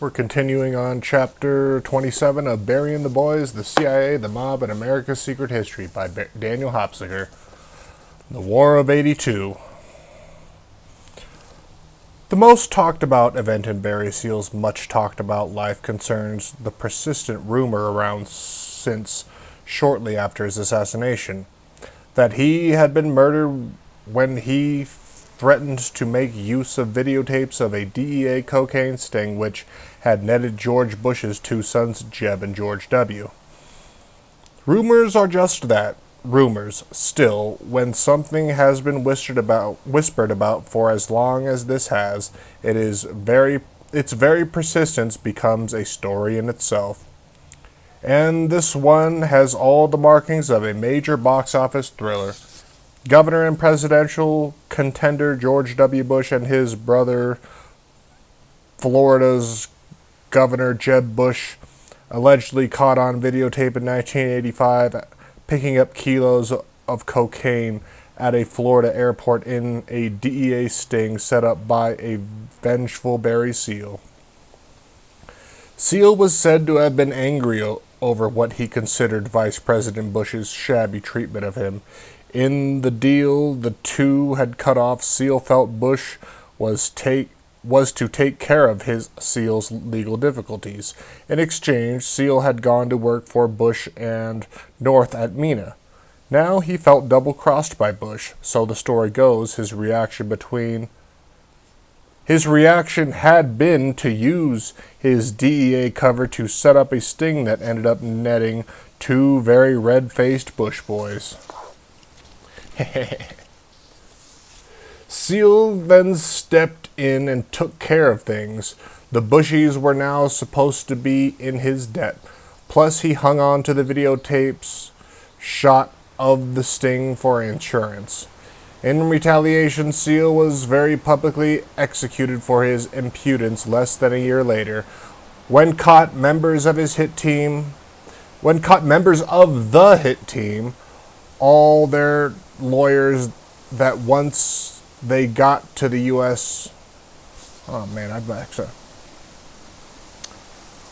We're continuing on Chapter 27 of Burying the Boys, the CIA, the Mob, and America's Secret History by Daniel Hopsicker. The War of 82. The most talked about event in Barry Seal's much talked about life concerns the persistent rumor around since shortly after his assassination that he had been murdered when he threatened to make use of videotapes of a DEA cocaine sting which had netted George Bush's two sons, Jeb and George W. Rumors are just that, rumors. Still, when something has been whispered about for as long as this has, its very persistence becomes a story in itself. And this one has all the markings of a major box office thriller. Governor and presidential contender George W. Bush and his brother, Florida's Governor Jeb Bush, allegedly caught on videotape in 1985 picking up kilos of cocaine at a Florida airport in a DEA sting set up by a vengeful Barry Seal. Seal was said to have been angry over what he considered Vice President Bush's shabby treatment of him. In the deal the two had cut off, Seal felt Bush was to take care of Seal's legal difficulties. In exchange, Seal had gone to work for Bush and North at MENA. Now he felt double-crossed by Bush, so the story goes. His reaction had been to use his DEA cover to set up a sting that ended up netting two very red-faced Bush boys. Seal then stepped in and took care of things. The Bushies were now supposed to be in his debt. Plus, he hung on to the videotapes shot of the sting for insurance. In retaliation, Seal was very publicly executed for his impudence less than a year later. When caught, members of the hit team, all their lawyers that once they got to the U.S.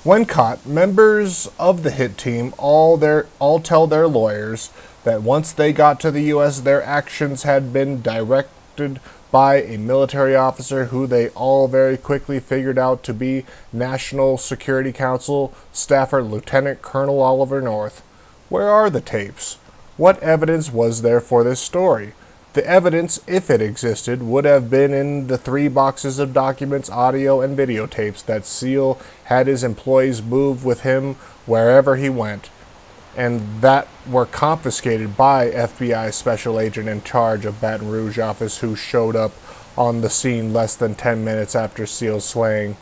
When caught, members of the hit team all tell their lawyers that once they got to the U.S., their actions had been directed by a military officer who they all very quickly figured out to be National Security Council staffer Lieutenant Colonel Oliver North. Where are the tapes? What evidence was there for this story? The evidence, if it existed, would have been in the 3 boxes of documents, audio, and videotapes that Seal had his employees move with him wherever he went, and that were confiscated by FBI Special Agent in charge of Baton Rouge office who showed up on the scene less than 10 minutes after Seal's slaying.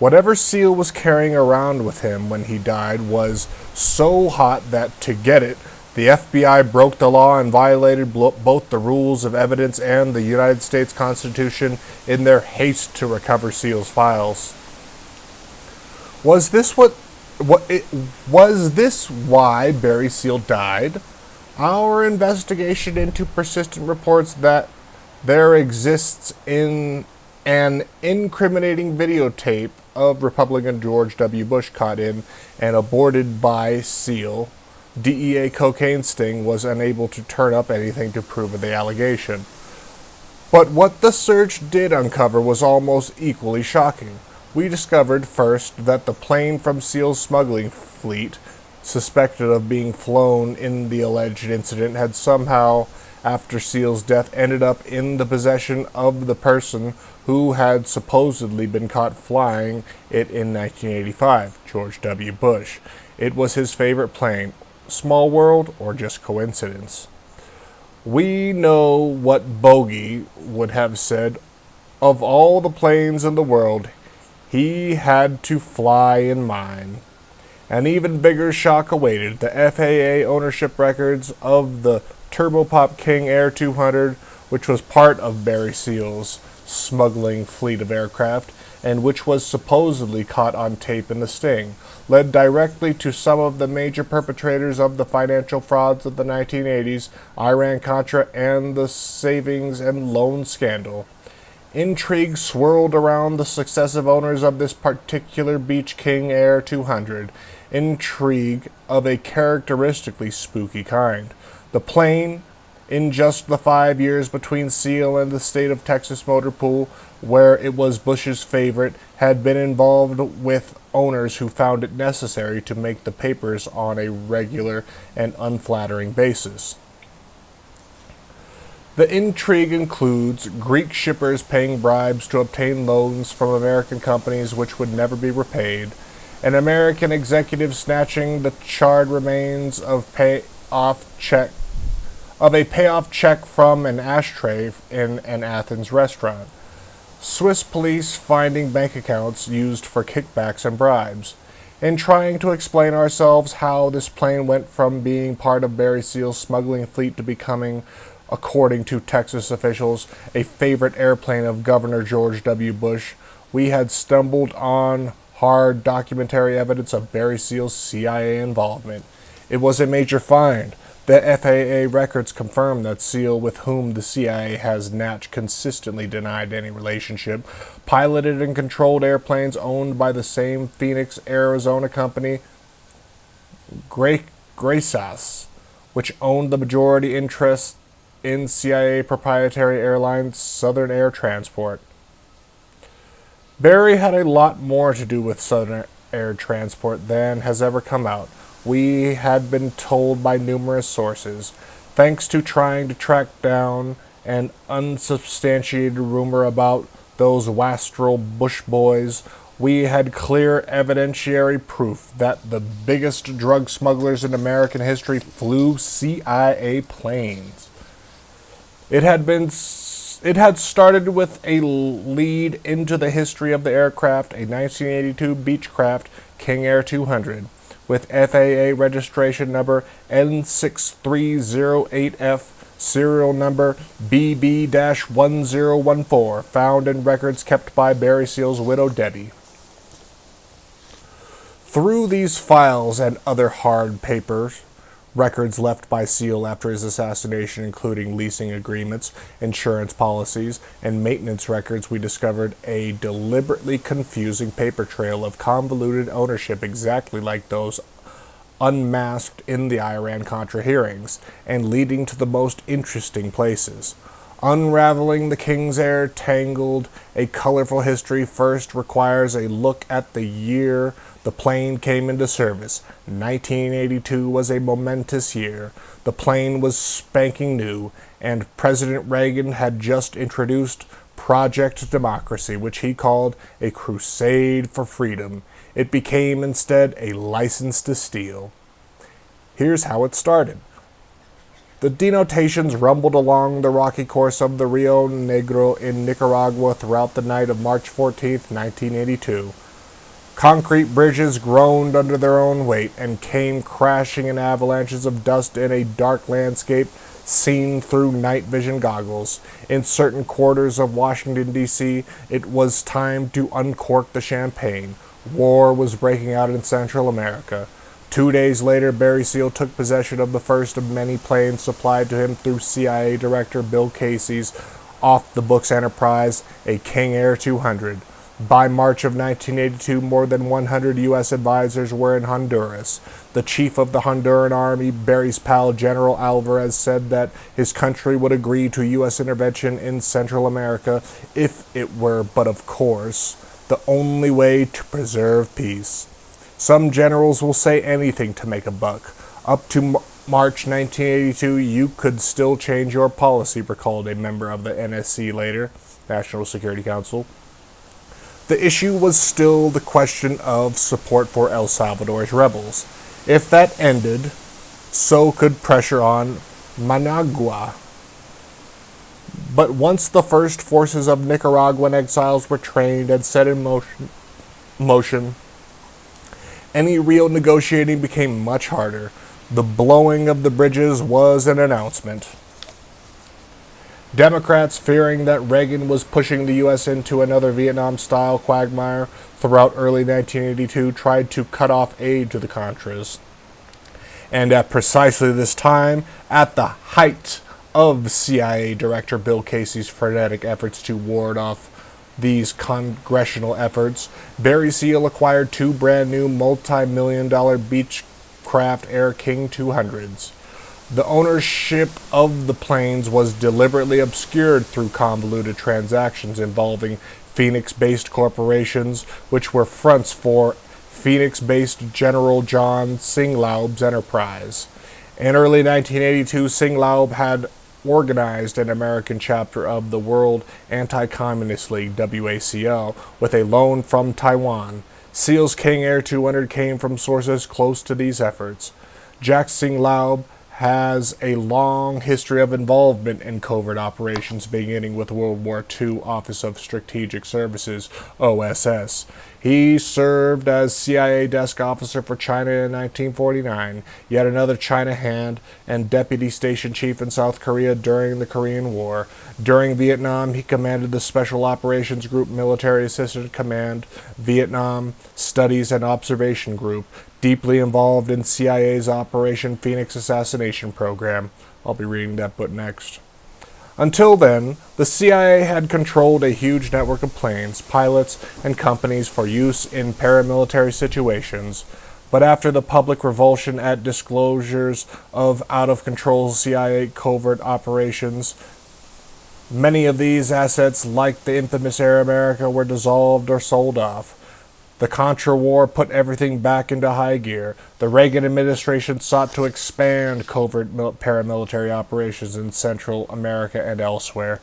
Whatever Seal was carrying around with him when he died was so hot that, to get it, the FBI broke the law and violated both the rules of evidence and the United States Constitution in their haste to recover Seal's files. Was this why Barry Seal died? Our investigation into persistent reports that there exists an incriminating videotape of Republican George W. Bush caught in and aborted by Seal DEA cocaine sting was unable to turn up anything to prove the allegation. But what the search did uncover was almost equally shocking. We discovered first that the plane from Seal's smuggling fleet, suspected of being flown in the alleged incident, had somehow, after Seal's death, ended up in the possession of the person who had supposedly been caught flying it in 1985, George W. Bush. It was his favorite plane. Small world or just coincidence? We know what Bogey would have said. Of all the planes in the world, he had to fly in mine. An even bigger shock awaited. The FAA ownership records of the Turbopop King Air 200, which was part of Barry Seal's smuggling fleet of aircraft, and which was supposedly caught on tape in the sting, led directly to some of the major perpetrators of the financial frauds of the 1980s, Iran-Contra, and the savings and loan scandal. Intrigue swirled around the successive owners of this particular Beach King Air 200, intrigue of a characteristically spooky kind. The plane, in just the 5 years between Seal and the state of Texas Motor Pool, where it was Bush's favorite, had been involved with owners who found it necessary to make the papers on a regular and unflattering basis. The intrigue includes Greek shippers paying bribes to obtain loans from American companies which would never be repaid, an American executive snatching the charred remains of a payoff check from an ashtray in an Athens restaurant, Swiss police finding bank accounts used for kickbacks and bribes. In trying to explain ourselves how this plane went from being part of Barry Seal's smuggling fleet to becoming, according to Texas officials, a favorite airplane of Governor George W. Bush, we had stumbled on hard documentary evidence of Barry Seal's CIA involvement. It was a major find. The FAA records confirm that Seal, with whom the CIA has consistently denied any relationship, piloted and controlled airplanes owned by the same Phoenix, Arizona company, Graysas, which owned the majority interest in CIA proprietary airline Southern Air Transport. Barry had a lot more to do with Southern Air Transport than has ever come out. We had been told by numerous sources. Thanks to trying to track down an unsubstantiated rumor about those wastrel Bush boys, we had clear evidentiary proof that the biggest drug smugglers in American history flew CIA planes. It had started with a lead into the history of the aircraft, a 1982 Beechcraft King Air 200, with FAA registration number N6308F, serial number BB-1014, found in records kept by Barry Seal's widow Debbie. Through these files and other hard papers, records left by Seal after his assassination, including leasing agreements, insurance policies, and maintenance records, we discovered a deliberately confusing paper trail of convoluted ownership exactly like those unmasked in the Iran-Contra hearings, and leading to the most interesting places. Unraveling the King's Air tangled, a colorful history first requires a look at the year the plane came into service. 1982 was a momentous year. The plane was spanking new, and President Reagan had just introduced Project Democracy, which he called a crusade for freedom. It became instead a license to steal. Here's how it started. The denotations rumbled along the rocky course of the Rio Negro in Nicaragua throughout the night of March 14, 1982. Concrete bridges groaned under their own weight and came crashing in avalanches of dust in a dark landscape seen through night vision goggles. In certain quarters of Washington, D.C., it was time to uncork the champagne. War was breaking out in Central America. 2 days later, Barry Seal took possession of the first of many planes supplied to him through CIA Director Bill Casey's off-the-books enterprise, a King Air 200. By March of 1982, more than 100 U.S. advisors were in Honduras. The chief of the Honduran army, Barry's pal General Alvarez, said that his country would agree to U.S. intervention in Central America if it were, but of course, the only way to preserve peace. Some generals will say anything to make a buck. Up to March 1982, you could still change your policy, recalled a member of the NSC later, National Security Council. The issue was still the question of support for El Salvador's rebels. If that ended, so could pressure on Managua. But once the first forces of Nicaraguan exiles were trained and set in motion, any real negotiating became much harder. The blowing of the bridges was an announcement. Democrats, fearing that Reagan was pushing the U.S. into another Vietnam-style quagmire throughout early 1982, tried to cut off aid to the Contras. And at precisely this time, at the height of CIA Director Bill Casey's frenetic efforts to ward off these congressional efforts, Barry Seal acquired 2 brand new multi-million-dollar Beechcraft Air King 200s. The ownership of the planes was deliberately obscured through convoluted transactions involving Phoenix-based corporations, which were fronts for Phoenix-based General John Singlaub's enterprise. In early 1982, Singlaub had organized an American chapter of the World Anti-Communist League, WACL, with a loan from Taiwan. Seal's King Air 200 came from sources close to these efforts. Jack Singlaub has a long history of involvement in covert operations, beginning with World War II Office of Strategic Services, OSS. He served as CIA desk officer for China in 1949, yet another China hand, and deputy station chief in South Korea during the Korean War. During Vietnam, he commanded the Special Operations Group Military Assistance Command, Vietnam Studies and Observation Group, deeply involved in CIA's Operation Phoenix assassination program. I'll be reading that book next. Until then, the CIA had controlled a huge network of planes, pilots, and companies for use in paramilitary situations. But after the public revulsion at disclosures of out-of-control CIA covert operations, many of these assets, like the infamous Air America, were dissolved or sold off. The Contra War put everything back into high gear. The Reagan administration sought to expand covert paramilitary operations in Central America and elsewhere.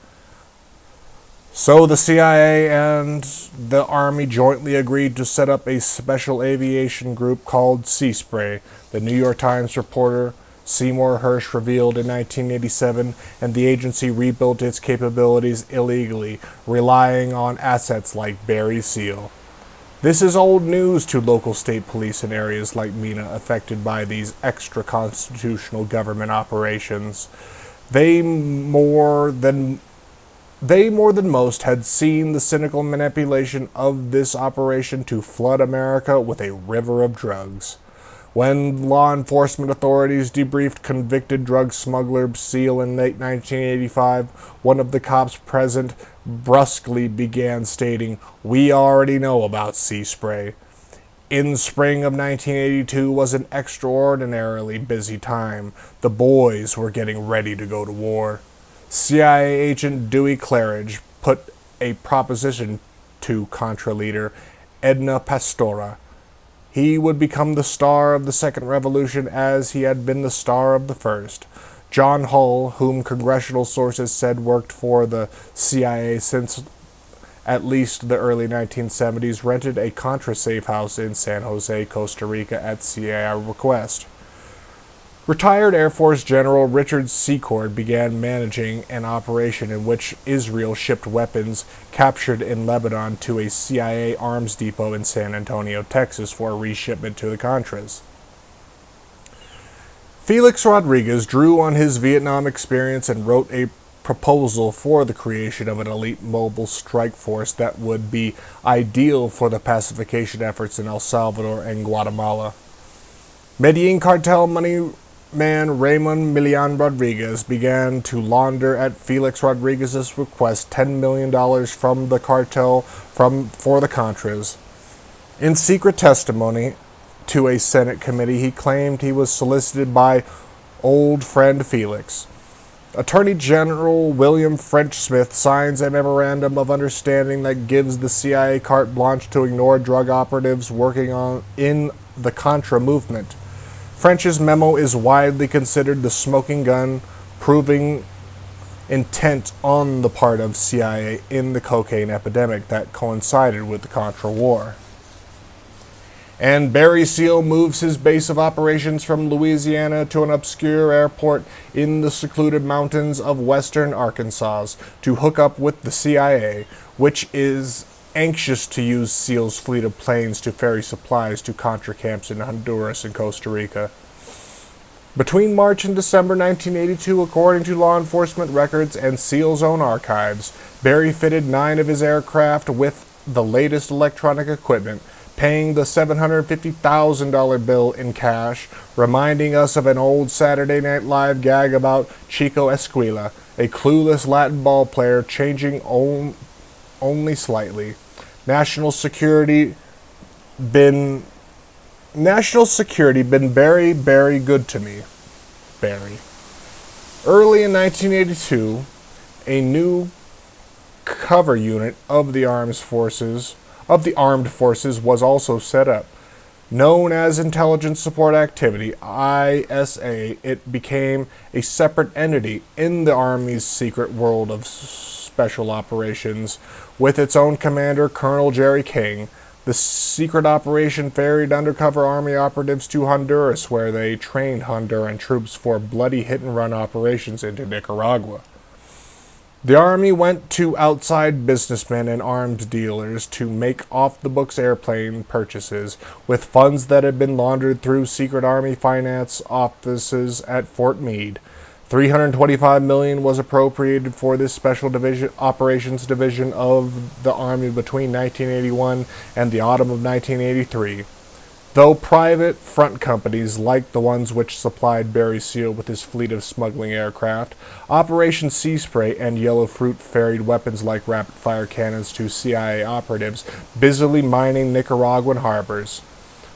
So the CIA and the Army jointly agreed to set up a special aviation group called Sea Spray. The New York Times reporter Seymour Hersh revealed in 1987, and the agency rebuilt its capabilities illegally, relying on assets like Barry Seal. This is old news to local state police in areas like Mena affected by these extra-constitutional government operations. They more than most had seen the cynical manipulation of this operation to flood America with a river of drugs. When law enforcement authorities debriefed convicted drug smuggler Seal in late 1985, one of the cops present brusquely began stating, "We already know about Sea Spray." In spring of 1982 was an extraordinarily busy time. The boys were getting ready to go to war. CIA agent Dewey Claridge put a proposition to Contra leader Edna Pastora. He would become the star of the Second Revolution as he had been the star of the First. John Hull, whom congressional sources said worked for the CIA since at least the early 1970s, rented a Contra safe house in San Jose, Costa Rica at CIA request. Retired Air Force General Richard Secord began managing an operation in which Israel shipped weapons captured in Lebanon to a CIA arms depot in San Antonio, Texas for reshipment to the Contras. Felix Rodriguez drew on his Vietnam experience and wrote a proposal for the creation of an elite mobile strike force that would be ideal for the pacification efforts in El Salvador and Guatemala. Medellin cartel money man Raymond Milian Rodriguez began to launder at Felix Rodriguez's request $10 million from the cartel for the Contras. In secret testimony to a Senate committee, he claimed he was solicited by old friend Felix. Attorney General William French Smith signs a memorandum of understanding that gives the CIA carte blanche to ignore drug operatives working in the Contra movement. French's memo is widely considered the smoking gun, proving intent on the part of CIA in the cocaine epidemic that coincided with the Contra War. And Barry Seal moves his base of operations from Louisiana to an obscure airport in the secluded mountains of western Arkansas to hook up with the CIA, which is anxious to use Seal's fleet of planes to ferry supplies to Contra camps in Honduras and Costa Rica. Between March and December 1982, according to law enforcement records and Seal's own archives, Barry fitted 9 of his aircraft with the latest electronic equipment, paying the $750,000 bill in cash, reminding us of an old Saturday Night Live gag about Chico Esquila, a clueless Latin ball player changing only slightly. National security been very, very good to me. Barry. Early in 1982, a new cover unit of the armed forces was also set up. Known as Intelligence Support Activity, ISA, it became a separate entity in the Army's secret world of special operations, with its own commander, Colonel Jerry King. The secret operation ferried undercover Army operatives to Honduras, where they trained Honduran troops for bloody hit-and-run operations into Nicaragua. The Army went to outside businessmen and arms dealers to make off-the-books airplane purchases with funds that had been laundered through secret Army finance offices at Fort Meade. $325 million was appropriated for this special operations division of the Army between 1981 and the autumn of 1983. Though private front companies, like the ones which supplied Barry Seal with his fleet of smuggling aircraft, Operation Sea Spray and Yellow Fruit ferried weapons like rapid-fire cannons to CIA operatives busily mining Nicaraguan harbors.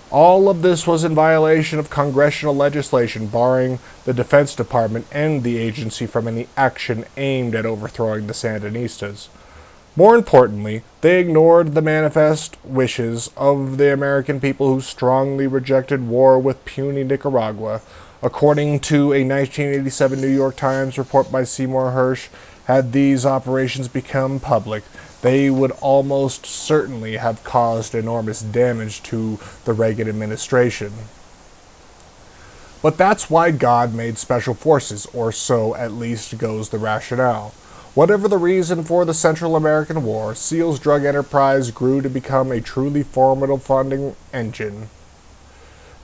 All of this was in violation of congressional legislation barring the Defense Department and the agency from any action aimed at overthrowing the Sandinistas. More importantly, they ignored the manifest wishes of the American people who strongly rejected war with puny Nicaragua. According to a 1987 New York Times report by Seymour Hersh, had these operations become public, they would almost certainly have caused enormous damage to the Reagan administration. But that's why God made special forces, or so at least goes the rationale. Whatever the reason for the Central American War, SEAL's drug enterprise grew to become a truly formidable funding engine.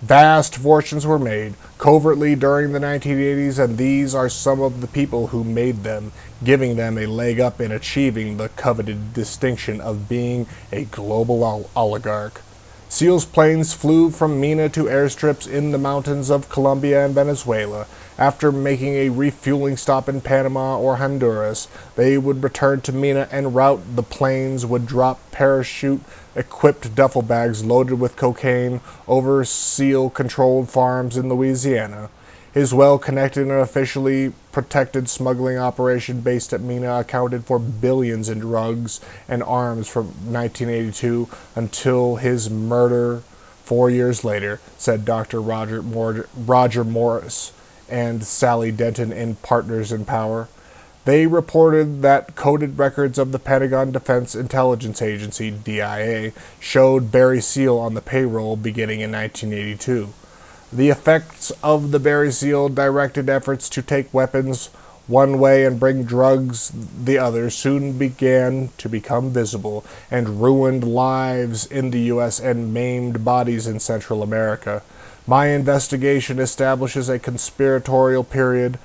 Vast fortunes were made, covertly during the 1980s, and these are some of the people who made them, giving them a leg up in achieving the coveted distinction of being a global oligarch. SEAL's planes flew from Mina to airstrips in the mountains of Colombia and Venezuela. After making a refueling stop in Panama or Honduras, they would return to Mina en route. The planes would drop parachute-equipped duffel bags loaded with cocaine over SEAL-controlled farms in Louisiana. His well-connected and officially protected smuggling operation based at Mina accounted for billions in drugs and arms from 1982 until his murder 4 years later, said Dr. Roger Morris and Sally Denton in Partners in Power. They reported that coded records of the Pentagon Defense Intelligence Agency, DIA, showed Barry Seal on the payroll beginning in 1982. The effects of the Barry Seal directed efforts to take weapons one way and bring drugs the other soon began to become visible and ruined lives in the U.S. and maimed bodies in Central America. My investigation establishes a conspiratorial period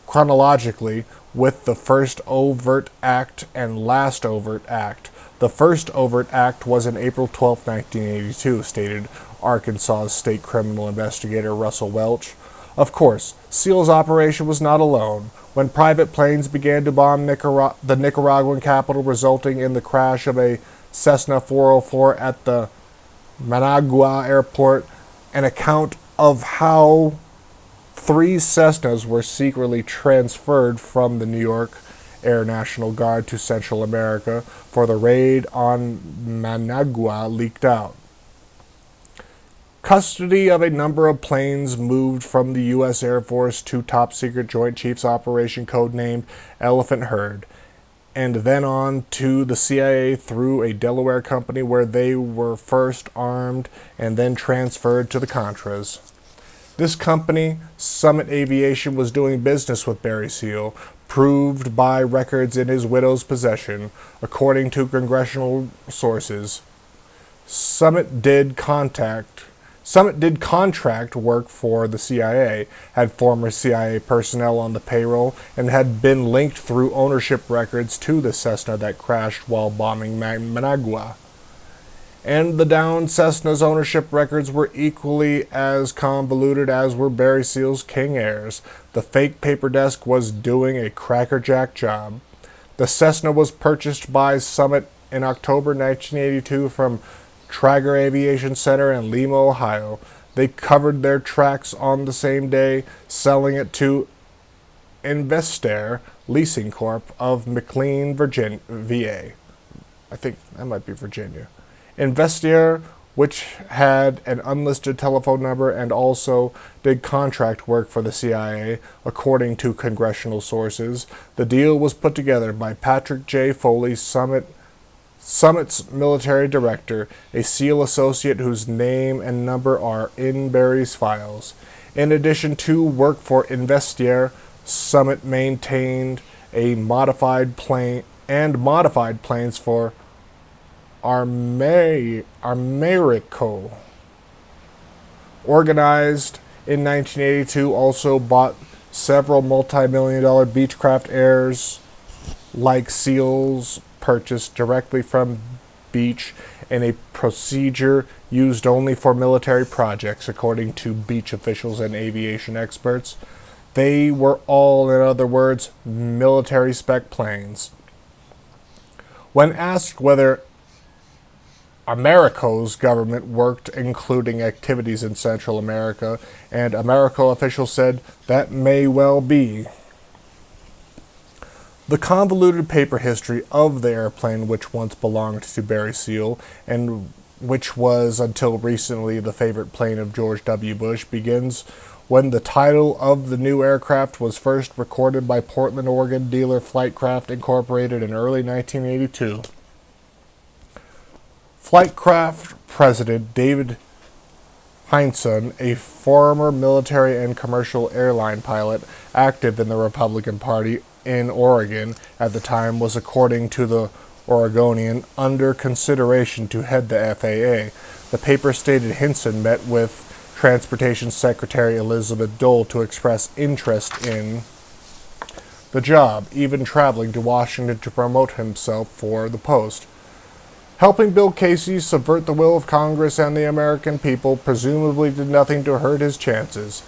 chronologically with the first overt act and last overt act. The first overt act was on April 12, 1982, stated Arkansas State Criminal Investigator Russell Welch. Of course, SEAL's operation was not alone. When private planes began to bomb the Nicaraguan capital, resulting in the crash of a Cessna 404 at the Managua airport, an account of how 3 Cessnas were secretly transferred from the New York Air National Guard to Central America for the raid on Managua leaked out. Custody of a number of planes moved from the U.S. Air Force to Top Secret Joint Chiefs Operation codenamed Elephant Herd, and then on to the CIA through a Delaware company where they were first armed and then transferred to the Contras. This company, Summit Aviation, was doing business with Barry Seal, proved by records in his widow's possession, according to congressional sources. Summit did contract work for the CIA, had former CIA personnel on the payroll, and had been linked through ownership records to the Cessna that crashed while bombing Managua. And the downed Cessna's ownership records were equally as convoluted as were Barry Seal's King heirs. The fake paper desk was doing a crackerjack job. The Cessna was purchased by Summit in October 1982 from Traeger Aviation Center in Lima, Ohio. They covered their tracks on the same day, selling it to Investair Leasing Corp. Of McLean, Virginia, VA. I think that might be Virginia. Investair, which had an unlisted telephone number and also did contract work for the CIA, according to congressional sources. The deal was put together by Patrick J. Foley, Summit's military director, a SEAL associate whose name and number are in Barry's files. In addition to work for Investair, Summit maintained a modified planes for Americo. Organized in 1982, also bought several multi-million-dollar Beechcraft heirs like SEALs purchased directly from Beech in a procedure used only for military projects, according to Beech officials and aviation experts. They were all, in other words, military spec planes. When asked whether Americo's government worked, including activities in Central America, and Americo officials said that may well be. The convoluted paper history of the airplane, which once belonged to Barry Seal, and which was until recently the favorite plane of George W. Bush, begins when the title of the new aircraft was first recorded by Portland, Oregon dealer Flightcraft Incorporated in early 1982. Flightcraft president David Heinsohn, a former military and commercial airline pilot active in the Republican Party in Oregon at the time, was, according to the Oregonian, under consideration to head the FAA. The paper stated Hinson met with Transportation Secretary Elizabeth Dole to express interest in the job, even traveling to Washington to promote himself for the post. Helping Bill Casey subvert the will of Congress and the American people presumably did nothing to hurt his chances.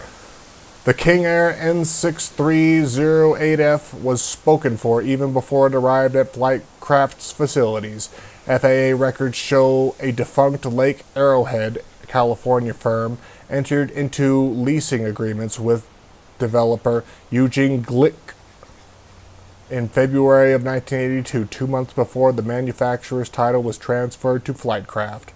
The King Air N6308F was spoken for even before it arrived at Flightcraft's facilities. FAA records show a defunct Lake Arrowhead, California firm entered into leasing agreements with developer Eugene Glick in February of 1982, 2 months before the manufacturer's title was transferred to Flightcraft.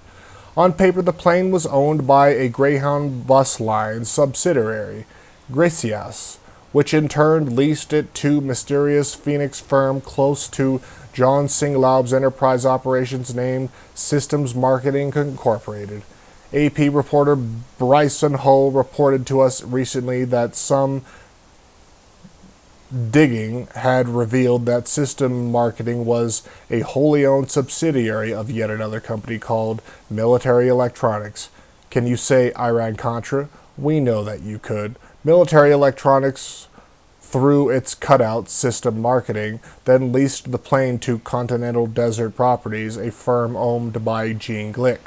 On paper, the plane was owned by a Greyhound Bus Line subsidiary, Gracias, which in turn leased it to mysterious Phoenix firm close to John Singlaub's enterprise operations named Systems Marketing Incorporated. AP reporter Bryson Hull reported to us recently that some digging had revealed that System Marketing was a wholly owned subsidiary of yet another company called Military Electronics. Can you say Iran-Contra? We know that you could. Military Electronics, through its cutout System Marketing, then leased the plane to Continental Desert Properties, a firm owned by Gene Glick.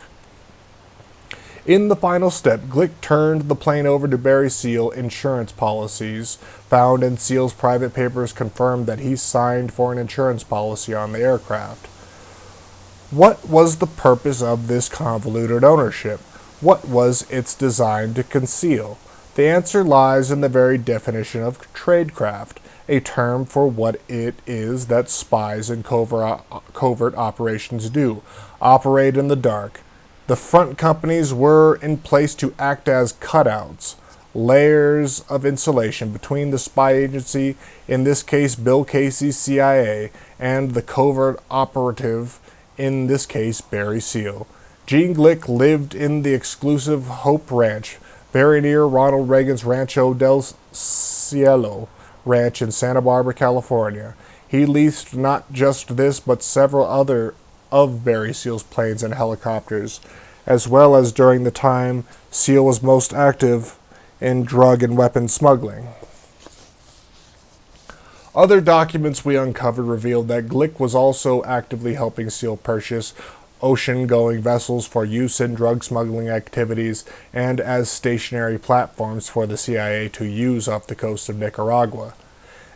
In the final step, Glick turned the plane over to Barry Seal. Insurance policies found in Seal's private papers confirmed that he signed for an insurance policy on the aircraft. What was the purpose of this convoluted ownership? What was its designed to conceal? The answer lies in the very definition of tradecraft, a term for what it is that spies and covert operations do: operate in the dark. The front companies were in place to act as cutouts, layers of insulation between the spy agency, in this case Bill Casey's CIA, and the covert operative, in this case Barry Seal. Gene Glick lived in the exclusive Hope Ranch, very near Ronald Reagan's Rancho del Cielo ranch in Santa Barbara, California. He leased not just this, but several other of Barry Seal's planes and helicopters, as well as during the time Seal was most active in drug and weapon smuggling. Other documents we uncovered revealed that Glick was also actively helping Seal purchase ocean-going vessels for use in drug smuggling activities and as stationary platforms for the CIA to use off the coast of Nicaragua.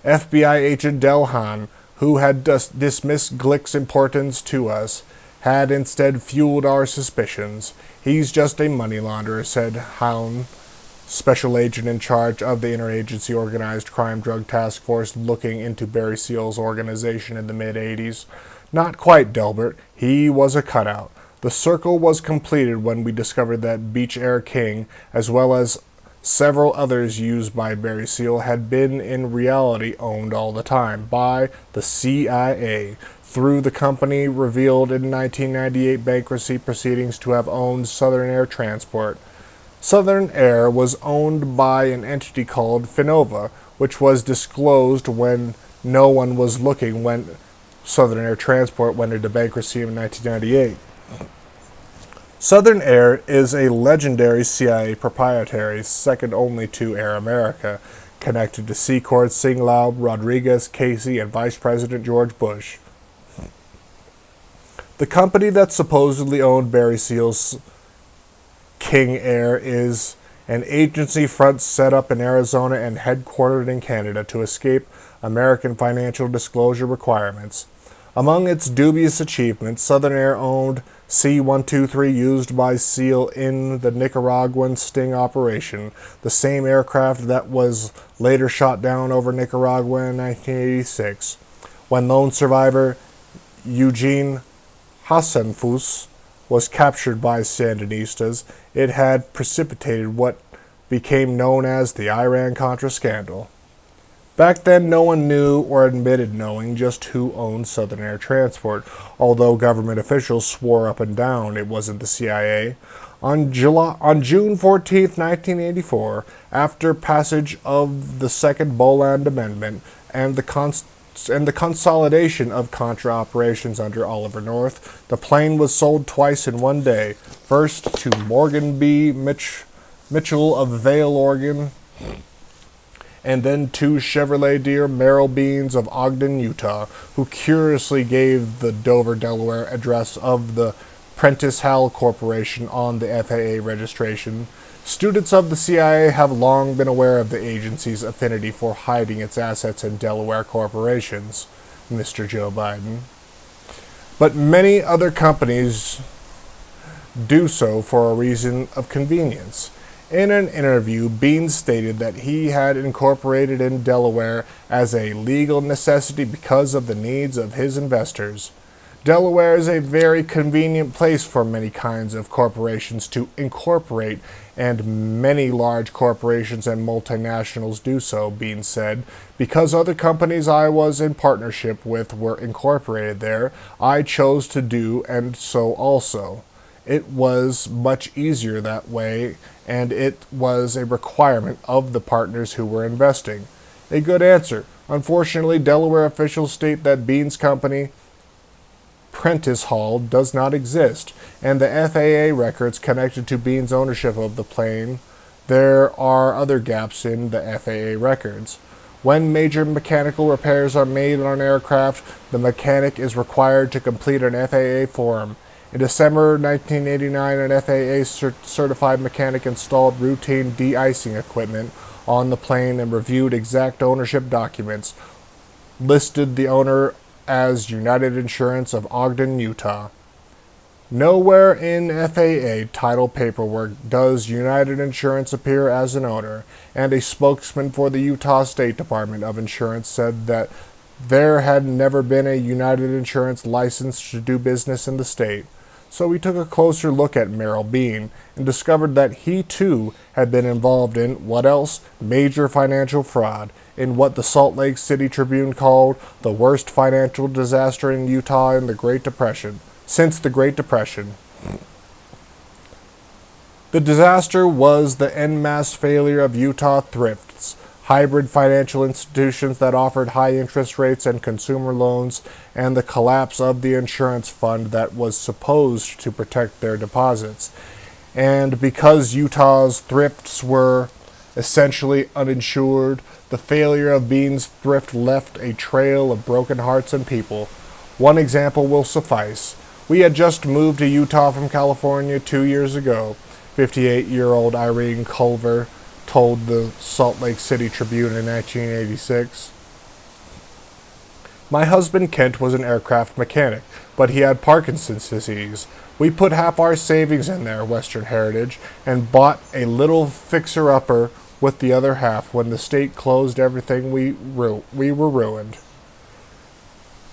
FBI agent Delhan, who had dismissed Glick's importance to us, had instead fueled our suspicions. He's just a money launderer, said Houn, special agent in charge of the Interagency Organized Crime Drug Task Force looking into Barry Seal's organization in the mid-'80s. Not quite, Delbert. He was a cutout. The circle was completed when we discovered that Beach Air King, as well as several others used by Barry Seal, had been in reality owned all the time by the CIA, through the company revealed in 1998 bankruptcy proceedings to have owned Southern Air Transport. Southern Air was owned by an entity called Finova, which was disclosed when no one was looking when Southern Air Transport went into bankruptcy in 1998. Southern Air is a legendary CIA proprietary, second only to Air America, connected to Secord, Singlaub, Rodriguez, Casey, and Vice President George Bush. The company that supposedly owned Barry Seal's King Air is an agency front set up in Arizona and headquartered in Canada to escape American financial disclosure requirements. Among its dubious achievements, Southern Air owned C-123 used by Seal in the Nicaraguan sting operation, the same aircraft that was later shot down over Nicaragua in 1986, when lone survivor Eugene Hasenfuss was captured by Sandinistas. It had precipitated what became known as the Iran-Contra scandal. Back then, no one knew or admitted knowing just who owned Southern Air Transport, although government officials swore up and down it wasn't the CIA. On June 14, 1984, after passage of the Second Boland Amendment and the consolidation of Contra operations under Oliver North, the plane was sold twice in one day, first to Morgan B. Mitchell of Vale, Oregon, and then to Chevrolet dealer Merrill Beans of Ogden, Utah, who curiously gave the Dover, Delaware address of the Prentice Howell Corporation on the FAA registration. Students of the CIA have long been aware of the agency's affinity for hiding its assets in Delaware corporations, Mr. Joe Biden. But many other companies do so for a reason of convenience. In an interview, Beans stated that he had incorporated in Delaware as a legal necessity because of the needs of his investors. Delaware is a very convenient place for many kinds of corporations to incorporate, and many large corporations and multinationals do so, Beans said. Because other companies I was in partnership with were incorporated there, I chose to do and so also. It was much easier that way, and it was a requirement of the partners who were investing. A good answer. Unfortunately, Delaware officials state that Beans' company, Prentice Hall, does not exist, and the FAA records connected to Beans' ownership of the plane. There are other gaps in the FAA records. When major mechanical repairs are made on an aircraft, the mechanic is required to complete an FAA form. In December 1989, an FAA certified mechanic installed routine de-icing equipment on the plane and reviewed exact ownership documents, listed the owner as United Insurance of Ogden, Utah. Nowhere in FAA title paperwork does United Insurance appear as an owner, and a spokesman for the Utah State Department of Insurance said that there had never been a United Insurance license to do business in the state. So we took a closer look at Merrill Bean and discovered that he too had been involved in, what else? Major financial fraud, in what the Salt Lake City Tribune called the worst financial disaster in Utah in the Great Depression, since the Great Depression. The disaster was the en masse failure of Utah thrifts, hybrid financial institutions that offered high interest rates and consumer loans, and the collapse of the insurance fund that was supposed to protect their deposits. And because Utah's thrifts were essentially uninsured, the failure of Bean's thrift left a trail of broken hearts and people. One example will suffice. We had just moved to Utah from California 2 years ago, 58-year-old Irene Culver told the Salt Lake City Tribune in 1986. My husband Kent was an aircraft mechanic, but he had Parkinson's disease. We put half our savings in there, Western Heritage, and bought a little fixer-upper with the other half. When the state closed everything, we were ruined.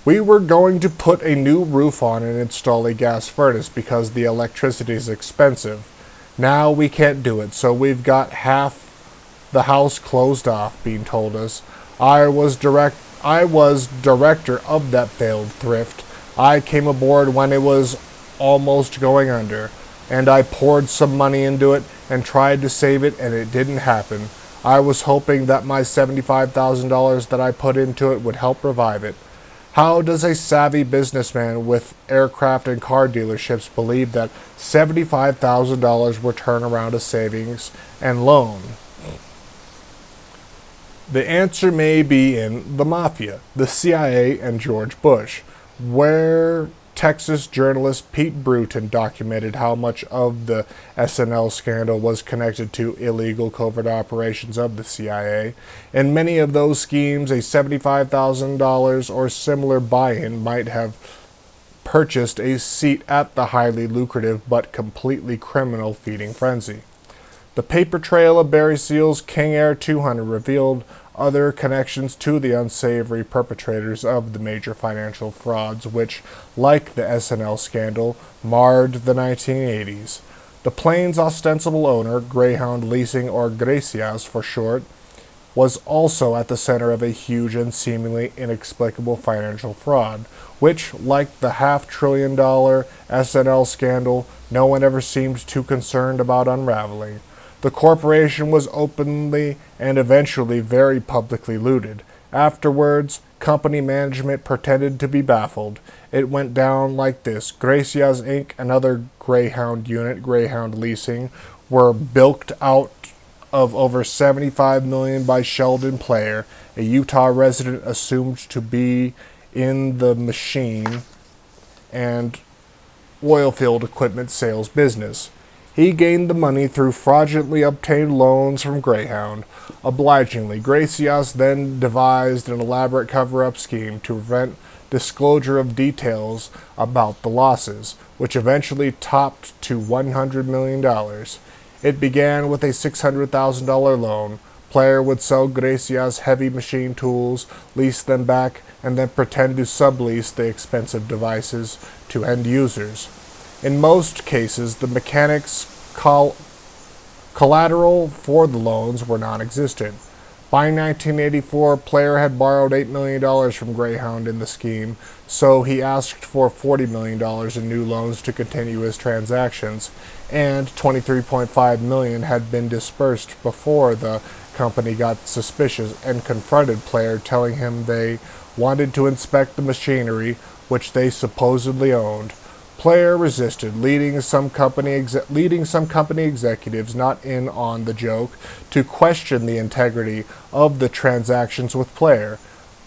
We were going to put a new roof on and install a gas furnace because the electricity is expensive. Now we can't do it, so we've got half the house closed off, Bean told us. I was director of that failed thrift. I came aboard when it was almost going under, and I poured some money into it and tried to save it, and it didn't happen. I was hoping that my $75,000 that I put into it would help revive it. How does a savvy businessman with aircraft and car dealerships believe that $75,000 will turn around a savings and loan? The answer may be in the mafia, the CIA, and George Bush, where Texas journalist Pete Bruton documented how much of the SNL scandal was connected to illegal covert operations of the CIA. In many of those schemes, a $75,000 or similar buy-in might have purchased a seat at the highly lucrative but completely criminal feeding frenzy. The paper trail of Barry Seal's King Air 200 revealed other connections to the unsavory perpetrators of the major financial frauds which, like the SNL scandal, marred the 1980s. The plane's ostensible owner, Greyhound Leasing, or Gracias for short, was also at the center of a huge and seemingly inexplicable financial fraud, which, like the $500 billion SNL scandal, no one ever seemed too concerned about unraveling. The corporation was openly and eventually very publicly looted. Afterwards, company management pretended to be baffled. It went down like this. Gracias Inc., another Greyhound unit, Greyhound Leasing, were bilked out of over $75 million by Sheldon Player, a Utah resident assumed to be in the machine and oilfield equipment sales business. He gained the money through fraudulently obtained loans from Greyhound. Obligingly, Gracias then devised an elaborate cover-up scheme to prevent disclosure of details about the losses, which eventually topped to $100 million. It began with a $600,000 loan. Player would sell Gracias heavy machine tools, lease them back, and then pretend to sublease the expensive devices to end users. In most cases, the mechanics' collateral for the loans were non-existent. By 1984, Player had borrowed $8 million from Greyhound in the scheme, so he asked for $40 million in new loans to continue his transactions, and $23.5 million had been dispersed before the company got suspicious and confronted Player, telling him they wanted to inspect the machinery which they supposedly owned. Player resisted, leading some company executives not in on the joke to question the integrity of the transactions with Player.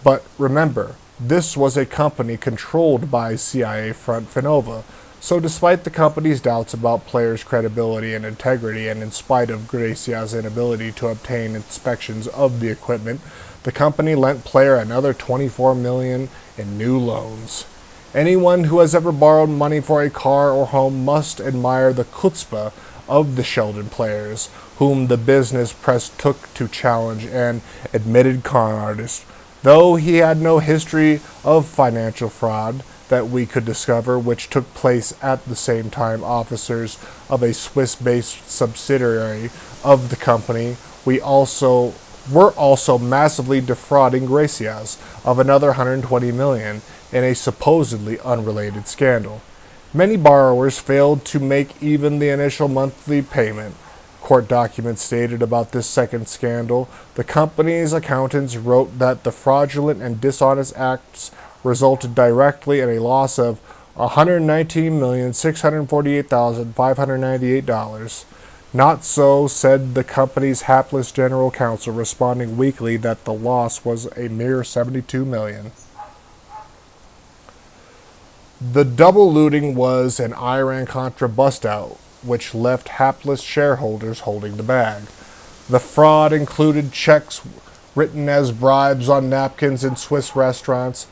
But remember, this was a company controlled by CIA front Finova, so despite the company's doubts about Player's credibility and integrity, and in spite of Gracias' inability to obtain inspections of the equipment, the company lent Player another $24 million in new loans. Anyone who has ever borrowed money for a car or home must admire the chutzpah of the Sheldon Players, whom the business press took to challenge an admitted con artist. Though he had no history of financial fraud that we could discover, which took place at the same time, officers of a Swiss-based subsidiary of the company were also massively defrauding Gracias of another $120 million in a supposedly unrelated scandal. Many borrowers failed to make even the initial monthly payment. Court documents stated about this second scandal. The company's accountants wrote that the fraudulent and dishonest acts resulted directly in a loss of $119,648,598. Not so, said the company's hapless general counsel, responding weakly that the loss was a mere $72 million. The double looting was an Iran-Contra bust-out, which left hapless shareholders holding the bag. The fraud included checks written as bribes on napkins in Swiss restaurants,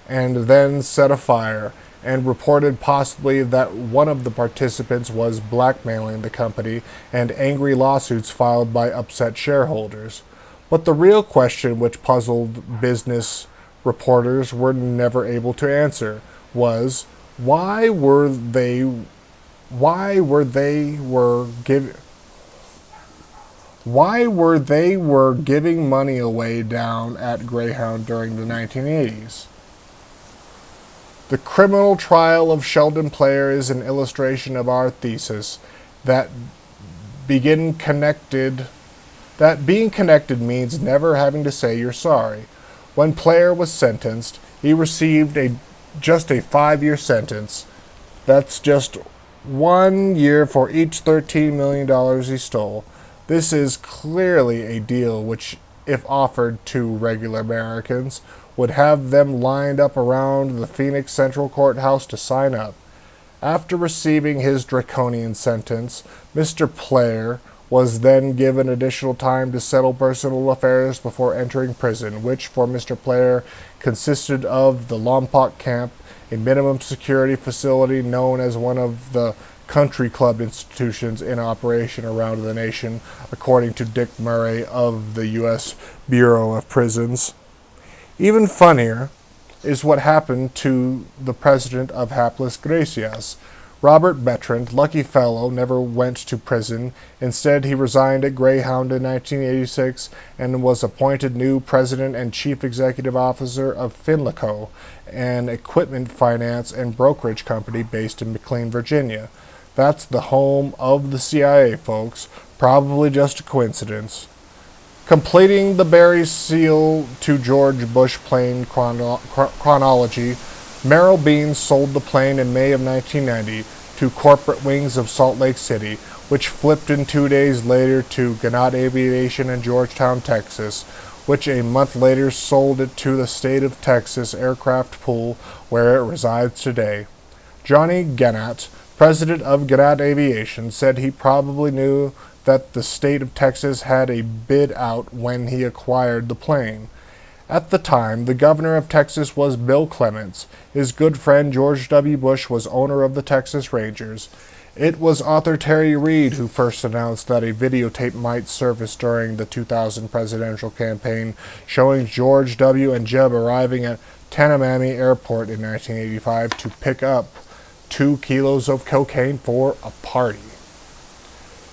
and then set afire, and reported possibly that one of the participants was blackmailing the company, and angry lawsuits filed by upset shareholders. But the real question, which puzzled business reporters were never able to answer, was why were they were giving money away down at Greyhound during the 1980s. The criminal trial of Sheldon Player is an illustration of our thesis that being connected means never having to say you're sorry. When Player was sentenced, he received just a 5-year sentence. That's just 1 year for each $13 million he stole. This is clearly a deal which, if offered to regular Americans, would have them lined up around the Phoenix Central Courthouse to sign up. After receiving his draconian sentence, Mr. Player was then given additional time to settle personal affairs before entering prison, which for Mr. Player consisted of the Lompoc Camp, a minimum security facility known as one of the country club institutions in operation around the nation, according to Dick Murray of the U.S. Bureau of Prisons. Even funnier is what happened to the president of Hapless Gracias. Robert Bertrand, lucky fellow, never went to prison. Instead, he resigned at Greyhound in 1986 and was appointed new president and chief executive officer of Finlico, an equipment finance and brokerage company based in McLean, Virginia. That's the home of the CIA, folks. Probably just a coincidence. Completing the Barry Seal to George Bush plane chronology, Merrill Bean sold the plane in May of 1990 to Corporate Wings of Salt Lake City, which flipped in 2 days later to Gannett Aviation in Georgetown, Texas, which a month later sold it to the State of Texas Aircraft Pool, where it resides today. Johnny Gannett, president of Gannett Aviation, said he probably knew that the state of Texas had a bid out when he acquired the plane. At the time, the governor of Texas was Bill Clements. His good friend George W. Bush was owner of the Texas Rangers. It was author Terry Reid who first announced that a videotape might surface during the 2000 presidential campaign, showing George W. and Jeb arriving at Tanamami Airport in 1985 to pick up 2 kilos of cocaine for a party.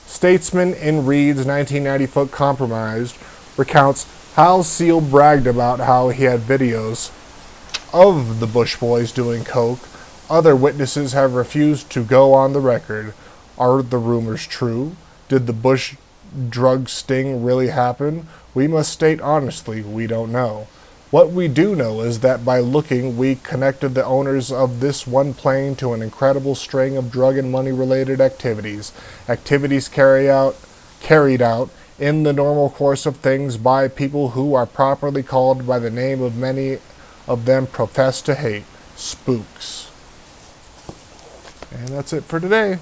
Statesman in Reid's 1990 book Compromised recounts how Seal bragged about how he had videos of the Bush boys doing coke. Other witnesses have refused to go on the record. Are the rumors true? Did the Bush drug sting really happen? We must state honestly, we don't know. What we do know is that by looking, we connected the owners of this one plane to an incredible string of drug and money-related activities. Activities carried out in the normal course of things by people who are properly called by the name of many of them profess to hate: spooks. And that's it for today.